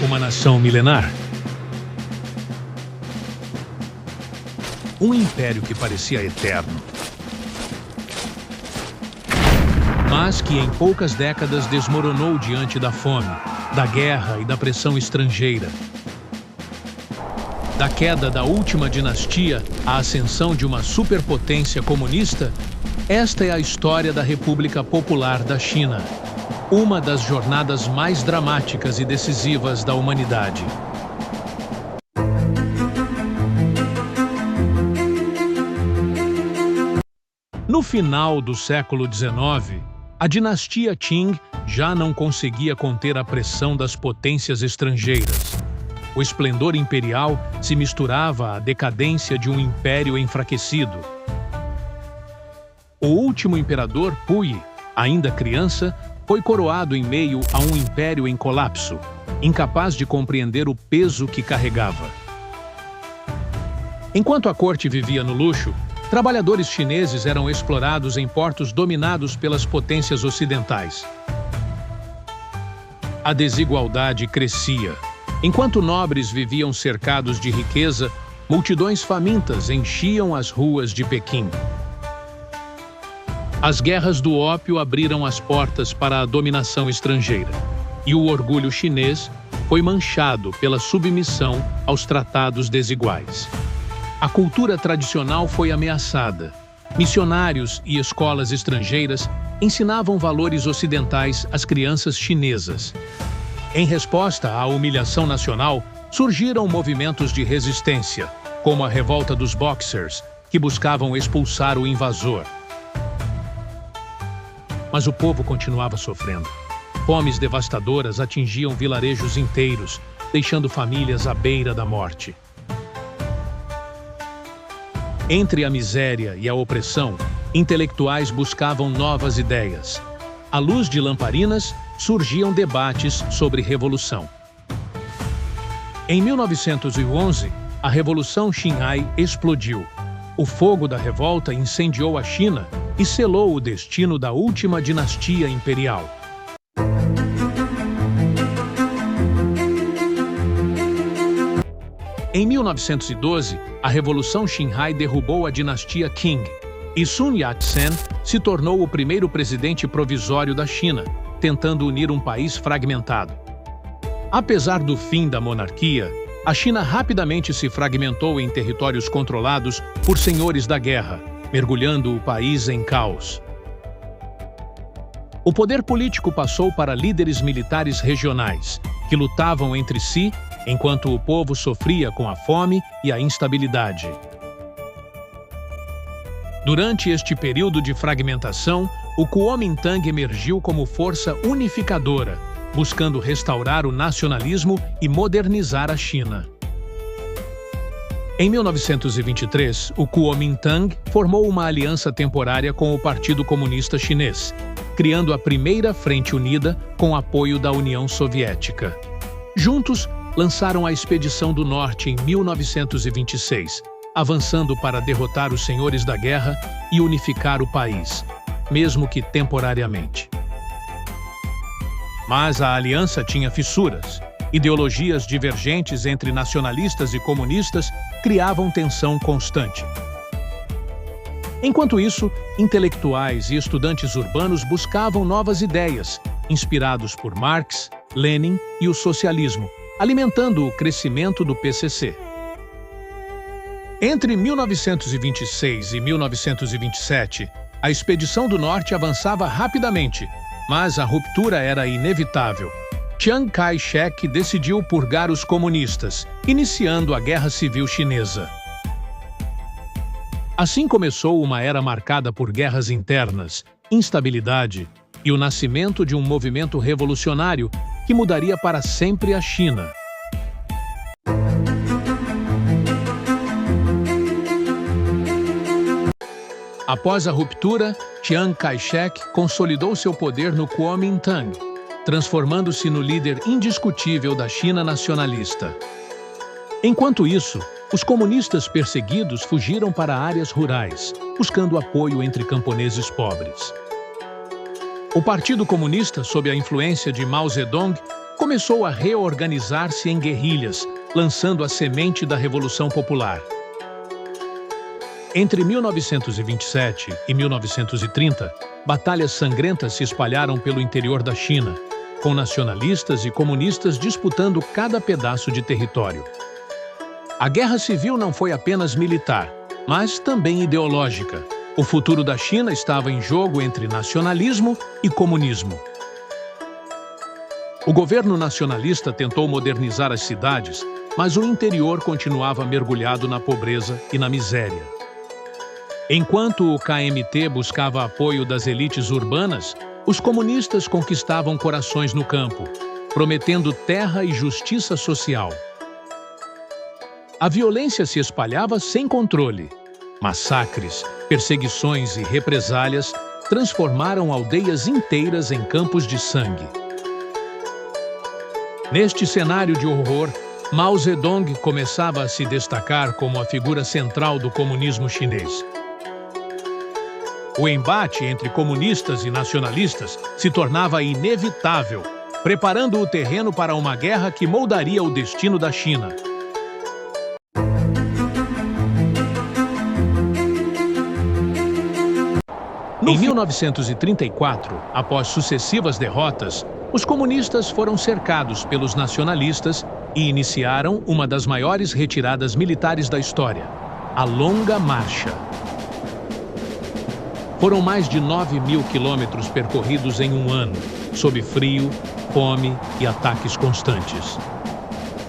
uma nação milenar. Um império que parecia eterno, mas que em poucas décadas desmoronou diante da fome, da guerra e da pressão estrangeira. Da queda da última dinastia à ascensão de uma superpotência comunista, esta é a história da República Popular da China, uma das jornadas mais dramáticas e decisivas da humanidade. No final do século XIX, a dinastia Qing já não conseguia conter a pressão das potências estrangeiras. O esplendor imperial se misturava à decadência de um império enfraquecido. O último imperador, Puyi, ainda criança, foi coroado em meio a um império em colapso, incapaz de compreender o peso que carregava. Enquanto a corte vivia no luxo, trabalhadores chineses eram explorados em portos dominados pelas potências ocidentais. A desigualdade crescia. Enquanto nobres viviam cercados de riqueza, multidões famintas enchiam as ruas de Pequim. As guerras do ópio abriram as portas para a dominação estrangeira, e o orgulho chinês foi manchado pela submissão aos tratados desiguais. A cultura tradicional foi ameaçada. Missionários e escolas estrangeiras ensinavam valores ocidentais às crianças chinesas. Em resposta à humilhação nacional, surgiram movimentos de resistência, como a revolta dos Boxers, que buscavam expulsar o invasor. Mas o povo continuava sofrendo. Fomes devastadoras atingiam vilarejos inteiros, deixando famílias à beira da morte. Entre a miséria e a opressão, intelectuais buscavam novas ideias. À luz de lamparinas, surgiam debates sobre revolução. Em 1911, a Revolução Xinhai explodiu. O fogo da revolta incendiou a China e selou o destino da última dinastia imperial. Em 1912, a Revolução Xinhai derrubou a dinastia Qing, e Sun Yat-sen se tornou o primeiro presidente provisório da China, tentando unir um país fragmentado. Apesar do fim da monarquia, a China rapidamente se fragmentou em territórios controlados por senhores da guerra, mergulhando o país em caos. O poder político passou para líderes militares regionais, que lutavam entre si enquanto o povo sofria com a fome e a instabilidade. Durante este período de fragmentação, o Kuomintang emergiu como força unificadora, buscando restaurar o nacionalismo e modernizar a China. Em 1923, o Kuomintang formou uma aliança temporária com o Partido Comunista Chinês, criando a primeira Frente Unida com apoio da União Soviética. Juntos, lançaram a Expedição do Norte em 1926, avançando para derrotar os senhores da guerra e unificar o país, mesmo que temporariamente. Mas a aliança tinha fissuras. Ideologias divergentes entre nacionalistas e comunistas criavam tensão constante. Enquanto isso, intelectuais e estudantes urbanos buscavam novas ideias, inspirados por Marx, Lenin e o socialismo, alimentando o crescimento do PCC. Entre 1926 e 1927, a Expedição do Norte avançava rapidamente, mas a ruptura era inevitável. Chiang Kai-shek decidiu purgar os comunistas, iniciando a Guerra Civil Chinesa. Assim começou uma era marcada por guerras internas, instabilidade e o nascimento de um movimento revolucionário que mudaria para sempre a China. Após a ruptura, Chiang Kai-shek consolidou seu poder no Kuomintang, transformando-se no líder indiscutível da China nacionalista. Enquanto isso, os comunistas perseguidos fugiram para áreas rurais, buscando apoio entre camponeses pobres. O Partido Comunista, sob a influência de Mao Zedong, começou a reorganizar-se em guerrilhas, lançando a semente da Revolução Popular. Entre 1927 e 1930, batalhas sangrentas se espalharam pelo interior da China, com nacionalistas e comunistas disputando cada pedaço de território. A guerra civil não foi apenas militar, mas também ideológica. O futuro da China estava em jogo entre nacionalismo e comunismo. O governo nacionalista tentou modernizar as cidades, mas o interior continuava mergulhado na pobreza e na miséria. Enquanto o KMT buscava apoio das elites urbanas, os comunistas conquistavam corações no campo, prometendo terra e justiça social. A violência se espalhava sem controle. Massacres, perseguições e represálias transformaram aldeias inteiras em campos de sangue. Neste cenário de horror, Mao Zedong começava a se destacar como a figura central do comunismo chinês. O embate entre comunistas e nacionalistas se tornava inevitável, preparando o terreno para uma guerra que moldaria o destino da China. Em 1934, após sucessivas derrotas, os comunistas foram cercados pelos nacionalistas e iniciaram uma das maiores retiradas militares da história, a Longa Marcha. Foram mais de 9.000 quilômetros percorridos em um ano, sob frio, fome e ataques constantes.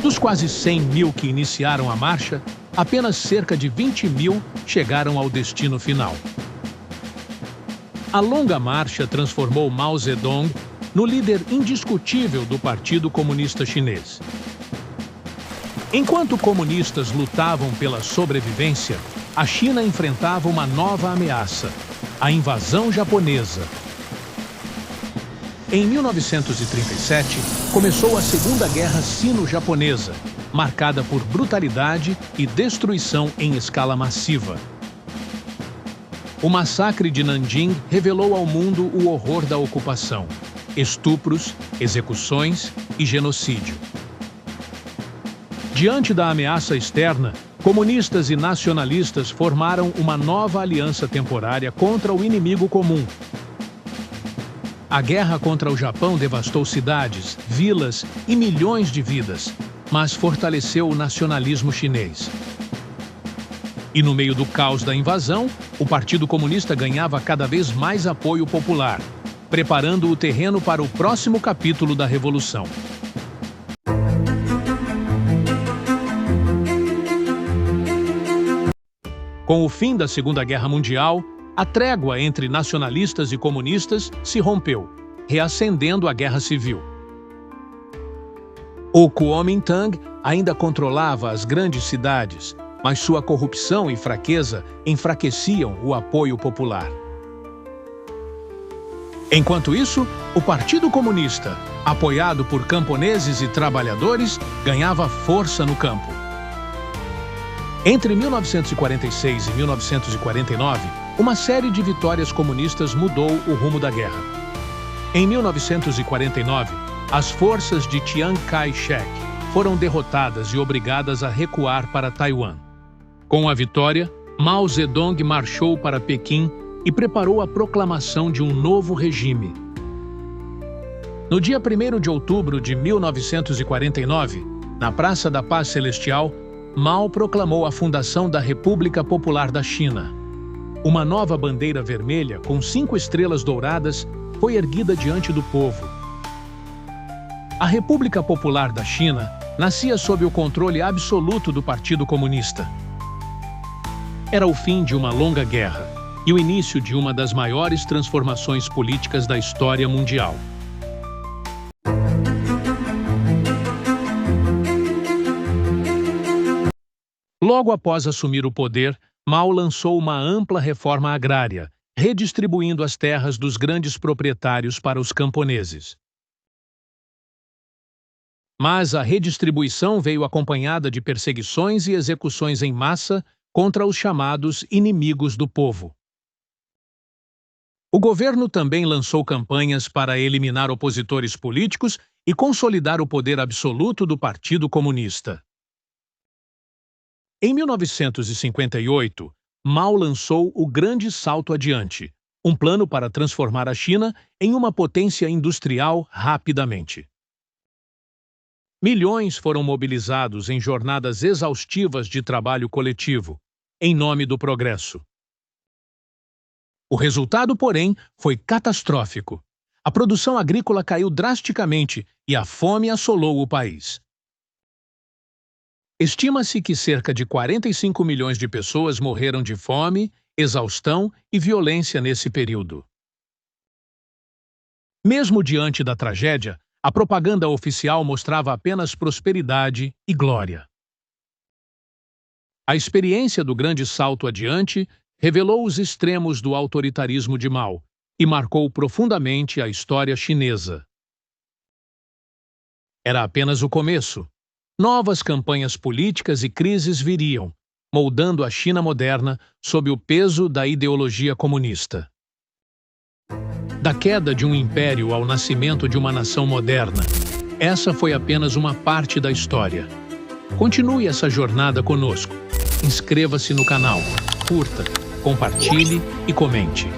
Dos quase 100.000 que iniciaram a marcha, apenas cerca de 20.000 chegaram ao destino final. A Longa Marcha transformou Mao Zedong no líder indiscutível do Partido Comunista Chinês. Enquanto comunistas lutavam pela sobrevivência, a China enfrentava uma nova ameaça: a invasão japonesa. Em 1937, começou a Segunda Guerra Sino-Japonesa, marcada por brutalidade e destruição em escala massiva. O massacre de Nanjing revelou ao mundo o horror da ocupação: estupros, execuções e genocídio. Diante da ameaça externa, comunistas e nacionalistas formaram uma nova aliança temporária contra o inimigo comum. A guerra contra o Japão devastou cidades, vilas e milhões de vidas, mas fortaleceu o nacionalismo chinês. E no meio do caos da invasão, o Partido Comunista ganhava cada vez mais apoio popular, preparando o terreno para o próximo capítulo da Revolução. Com o fim da Segunda Guerra Mundial, a trégua entre nacionalistas e comunistas se rompeu, reacendendo a Guerra Civil. O Kuomintang ainda controlava as grandes cidades, mas sua corrupção e fraqueza enfraqueciam o apoio popular. Enquanto isso, o Partido Comunista, apoiado por camponeses e trabalhadores, ganhava força no campo. Entre 1946 e 1949, uma série de vitórias comunistas mudou o rumo da guerra. Em 1949, as forças de Chiang Kai-shek foram derrotadas e obrigadas a recuar para Taiwan. Com a vitória, Mao Zedong marchou para Pequim e preparou a proclamação de um novo regime. No dia 1º de outubro de 1949, na Praça da Paz Celestial, Mao proclamou a fundação da República Popular da China. Uma nova bandeira vermelha com 5 estrelas douradas foi erguida diante do povo. A República Popular da China nascia sob o controle absoluto do Partido Comunista. Era o fim de uma longa guerra e o início de uma das maiores transformações políticas da história mundial. Logo após assumir o poder, Mao lançou uma ampla reforma agrária, redistribuindo as terras dos grandes proprietários para os camponeses. Mas a redistribuição veio acompanhada de perseguições e execuções em massa contra os chamados inimigos do povo. O governo também lançou campanhas para eliminar opositores políticos e consolidar o poder absoluto do Partido Comunista. Em 1958, Mao lançou o Grande Salto Adiante, um plano para transformar a China em uma potência industrial rapidamente. Milhões foram mobilizados em jornadas exaustivas de trabalho coletivo, em nome do progresso. O resultado, porém, foi catastrófico. A produção agrícola caiu drasticamente e a fome assolou o país. Estima-se que cerca de 45 milhões de pessoas morreram de fome, exaustão e violência nesse período. Mesmo diante da tragédia, a propaganda oficial mostrava apenas prosperidade e glória. A experiência do Grande Salto Adiante revelou os extremos do autoritarismo de Mao e marcou profundamente a história chinesa. Era apenas o começo. Novas campanhas políticas e crises viriam, moldando a China moderna sob o peso da ideologia comunista. Da queda de um império ao nascimento de uma nação moderna, essa foi apenas uma parte da história. Continue essa jornada conosco. Inscreva-se no canal, curta, compartilhe e comente.